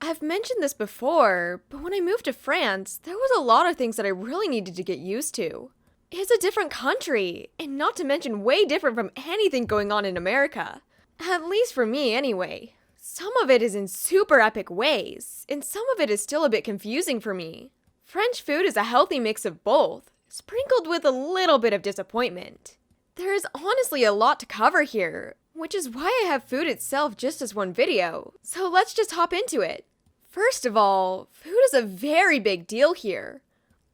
I've mentioned this before, but when I moved to France, there was a lot of things that I really needed to get used to. It's a different country, and not to mention way different from anything going on in America. At least for me, anyway. Some of it is in super epic ways, and some of it is still a bit confusing for me. French food is a healthy mix of both, sprinkled with a little bit of disappointment. There is honestly a lot to cover here, which is why I have food itself just as one video, so let's just hop into it. First of all, food is a very big deal here.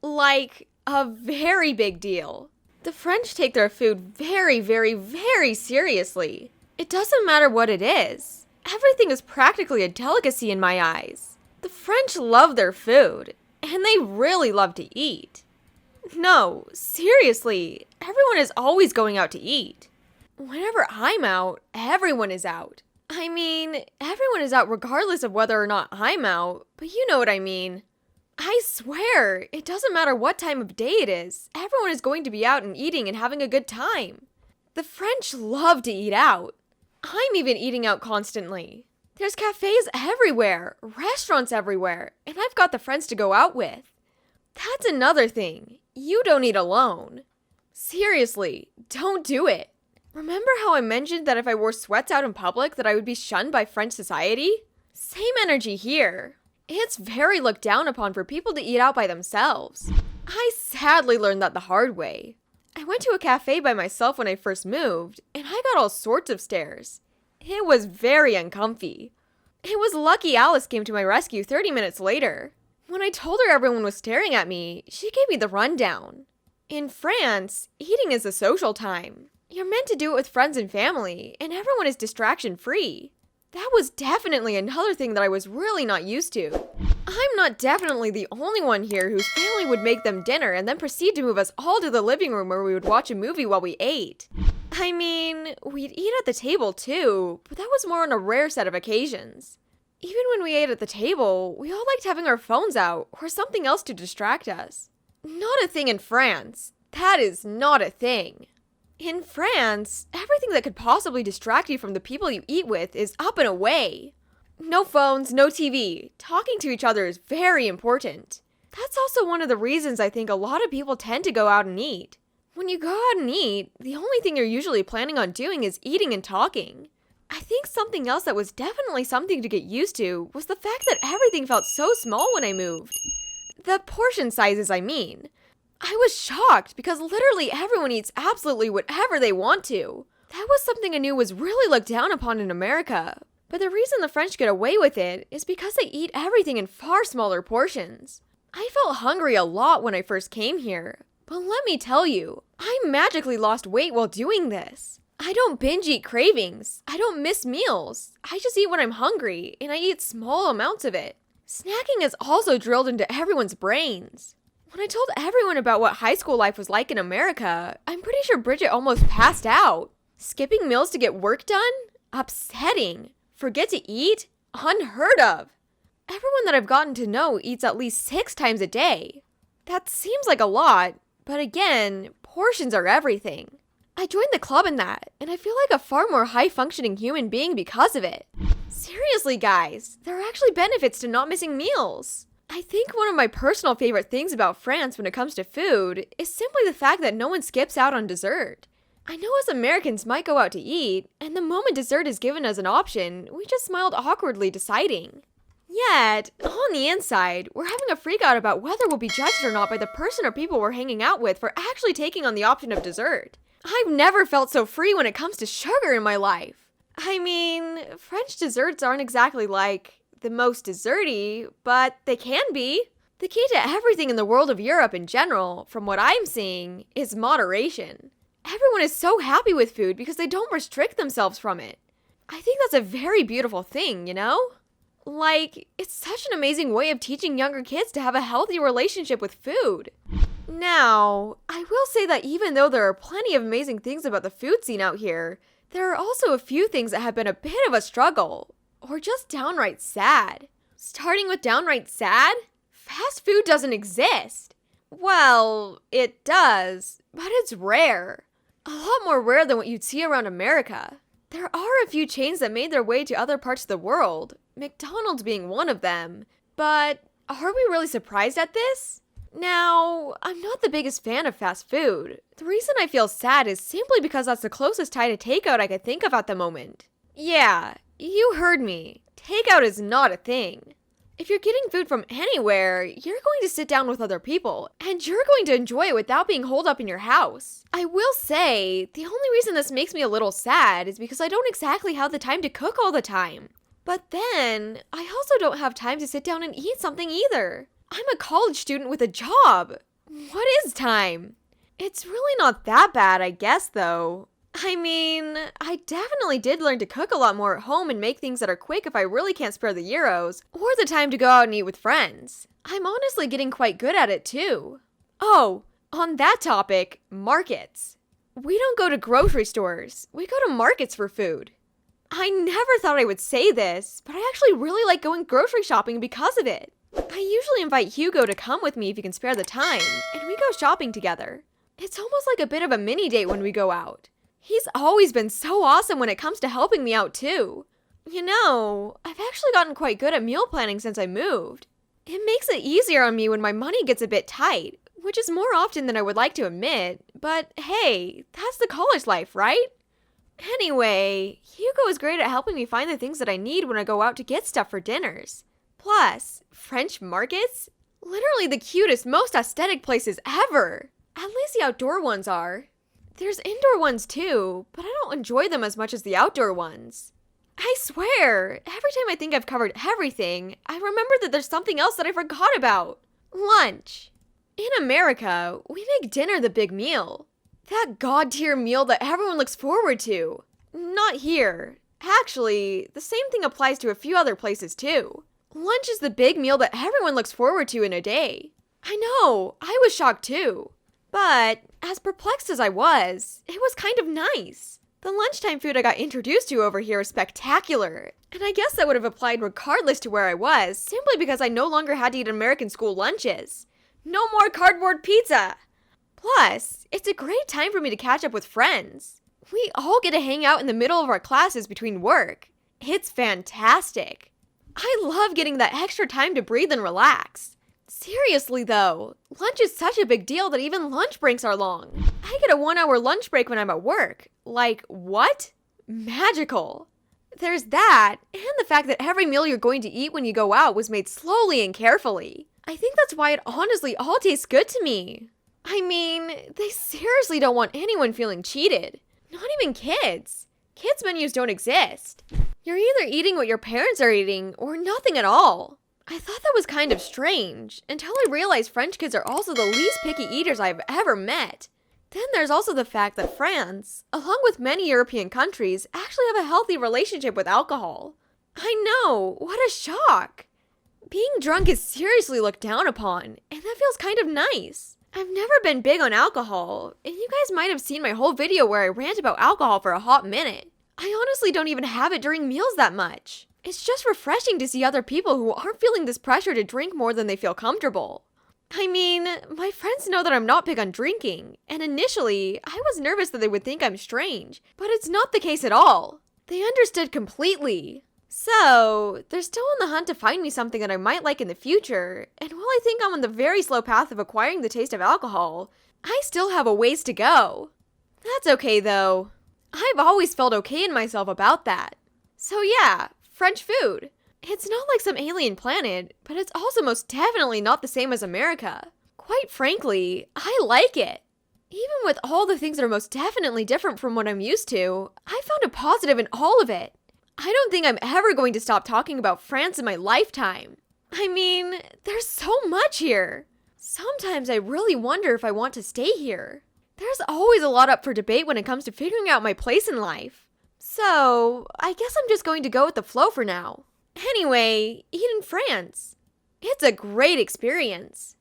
Like, a very big deal. The French take their food very, very, very seriously. It doesn't matter what it is. Everything is practically a delicacy in my eyes. The French love their food, and they really love to eat. No, seriously, everyone is always going out to eat. Whenever I'm out, everyone is out. I mean, everyone is out regardless of whether or not I'm out, but you know what I mean. I swear, it doesn't matter what time of day it is, everyone is going to be out and eating and having a good time. The French love to eat out. I'm even eating out constantly. There's cafes everywhere, restaurants everywhere, and I've got the friends to go out with. That's another thing. You don't eat alone. Seriously, don't do it. Remember how I mentioned that if I wore sweats out in public that I would be shunned by French society? Same energy here. It's very looked down upon for people to eat out by themselves. I sadly learned that the hard way. I went to a cafe by myself when I first moved, and I got all sorts of stares. It was very uncomfy. It was lucky Alice came to my rescue 30 minutes later. When I told her everyone was staring at me, she gave me the rundown. In France, eating is a social time. You're meant to do it with friends and family, and everyone is distraction-free. That was definitely another thing that I was really not used to. I'm not definitely the only one here whose family would make them dinner and then proceed to move us all to the living room where we would watch a movie while we ate. I mean, we'd eat at the table too, but that was more on a rare set of occasions. Even when we ate at the table, we all liked having our phones out or something else to distract us. Not a thing in France. That is not a thing. In France, everything that could possibly distract you from the people you eat with is up and away. No phones, no TV. Talking to each other is very important. That's also one of the reasons I think a lot of people tend to go out and eat. When you go out and eat, the only thing you're usually planning on doing is eating and talking. I think something else that was definitely something to get used to was the fact that everything felt so small when I moved. The portion sizes, I mean. I was shocked because literally everyone eats absolutely whatever they want to. That was something I knew was really looked down upon in America. But the reason the French get away with it is because they eat everything in far smaller portions. I felt hungry a lot when I first came here. But let me tell you, I magically lost weight while doing this. I don't binge eat cravings. I don't miss meals. I just eat when I'm hungry, and I eat small amounts of it. Snacking is also drilled into everyone's brains. When I told everyone about what high school life was like in America, I'm pretty sure Bridget almost passed out. Skipping meals to get work done? Upsetting. Forget to eat? Unheard of. Everyone that I've gotten to know eats at least 6 times a day. That seems like a lot, but again, portions are everything. I joined the club in that, and I feel like a far more high-functioning human being because of it. Seriously, guys, there are actually benefits to not missing meals. I think one of my personal favorite things about France when it comes to food is simply the fact that no one skips out on dessert. I know us Americans might go out to eat, and the moment dessert is given as an option, we just smiled awkwardly deciding. Yet, on the inside, we're having a freak out about whether we'll be judged or not by the person or people we're hanging out with for actually taking on the option of dessert. I've never felt so free when it comes to sugar in my life. I mean, French desserts aren't exactly like the most desserty, but they can be. The key to everything in the world of Europe in general, from what I'm seeing, is moderation. Everyone is so happy with food because they don't restrict themselves from it. I think that's a very beautiful thing, you know? Like, it's such an amazing way of teaching younger kids to have a healthy relationship with food. Now, I will say that even though there are plenty of amazing things about the food scene out here, there are also a few things that have been a bit of a struggle, or just downright sad. Starting with downright sad, fast food doesn't exist. Well, it does, but it's rare. A lot more rare than what you'd see around America. There are a few chains that made their way to other parts of the world, McDonald's being one of them. But are we really surprised at this? Now, I'm not the biggest fan of fast food. The reason I feel sad is simply because that's the closest tie to takeout I could think of at the moment. Yeah, you heard me. Takeout is not a thing. If you're getting food from anywhere, you're going to sit down with other people, and you're going to enjoy it without being holed up in your house. I will say, the only reason this makes me a little sad is because I don't exactly have the time to cook all the time. But then, I also don't have time to sit down and eat something either. I'm a college student with a job. What is time? It's really not that bad, I guess, though. I mean, I definitely did learn to cook a lot more at home and make things that are quick if I really can't spare the euros, or the time to go out and eat with friends. I'm honestly getting quite good at it too. Oh, on that topic, markets. We don't go to grocery stores, we go to markets for food. I never thought I would say this, but I actually really like going grocery shopping because of it. I usually invite Hugo to come with me if he can spare the time, and we go shopping together. It's almost like a bit of a mini date when we go out. He's always been so awesome when it comes to helping me out too. You know, I've actually gotten quite good at meal planning since I moved. It makes it easier on me when my money gets a bit tight, which is more often than I would like to admit, but hey, that's the college life, right? Anyway, Hugo is great at helping me find the things that I need when I go out to get stuff for dinners. Plus, French markets? Literally the cutest, most aesthetic places ever. At least the outdoor ones are. There's indoor ones too, but I don't enjoy them as much as the outdoor ones. I swear, every time I think I've covered everything, I remember that there's something else that I forgot about. Lunch. In America, we make dinner the big meal. That god-tier meal that everyone looks forward to. Not here. Actually, the same thing applies to a few other places too. Lunch is the big meal that everyone looks forward to in a day. I know, I was shocked too. But, as perplexed as I was, it was kind of nice. The lunchtime food I got introduced to over here is spectacular, and I guess that would have applied regardless to where I was, simply because I no longer had to eat American school lunches. No more cardboard pizza! Plus, it's a great time for me to catch up with friends. We all get to hang out in the middle of our classes between work. It's fantastic. I love getting that extra time to breathe and relax. Seriously though, lunch is such a big deal that even lunch breaks are long. I get a 1-hour lunch break when I'm at work. Like, what? Magical. There's that, and the fact that every meal you're going to eat when you go out was made slowly and carefully. I think that's why it honestly all tastes good to me. I mean, they seriously don't want anyone feeling cheated. Not even kids. Kids' menus don't exist. You're either eating what your parents are eating or nothing at all. I thought that was kind of strange, until I realized French kids are also the least picky eaters I've ever met. Then there's also the fact that France, along with many European countries, actually have a healthy relationship with alcohol. I know, what a shock! Being drunk is seriously looked down upon, and that feels kind of nice. I've never been big on alcohol, and you guys might have seen my whole video where I rant about alcohol for a hot minute. I honestly don't even have it during meals that much. It's just refreshing to see other people who aren't feeling this pressure to drink more than they feel comfortable. I mean, my friends know that I'm not big on drinking, and initially, I was nervous that they would think I'm strange, but it's not the case at all. They understood completely. So, they're still on the hunt to find me something that I might like in the future, and while I think I'm on the very slow path of acquiring the taste of alcohol, I still have a ways to go. That's okay though. I've always felt okay in myself about that. So yeah, French food. It's not like some alien planet, but it's also most definitely not the same as America. Quite frankly, I like it. Even with all the things that are most definitely different from what I'm used to, I found a positive in all of it. I don't think I'm ever going to stop talking about France in my lifetime. I mean, there's so much here. Sometimes I really wonder if I want to stay here. There's always a lot up for debate when it comes to figuring out my place in life. So, I guess I'm just going to go with the flow for now. Anyway, eat in France. It's a great experience.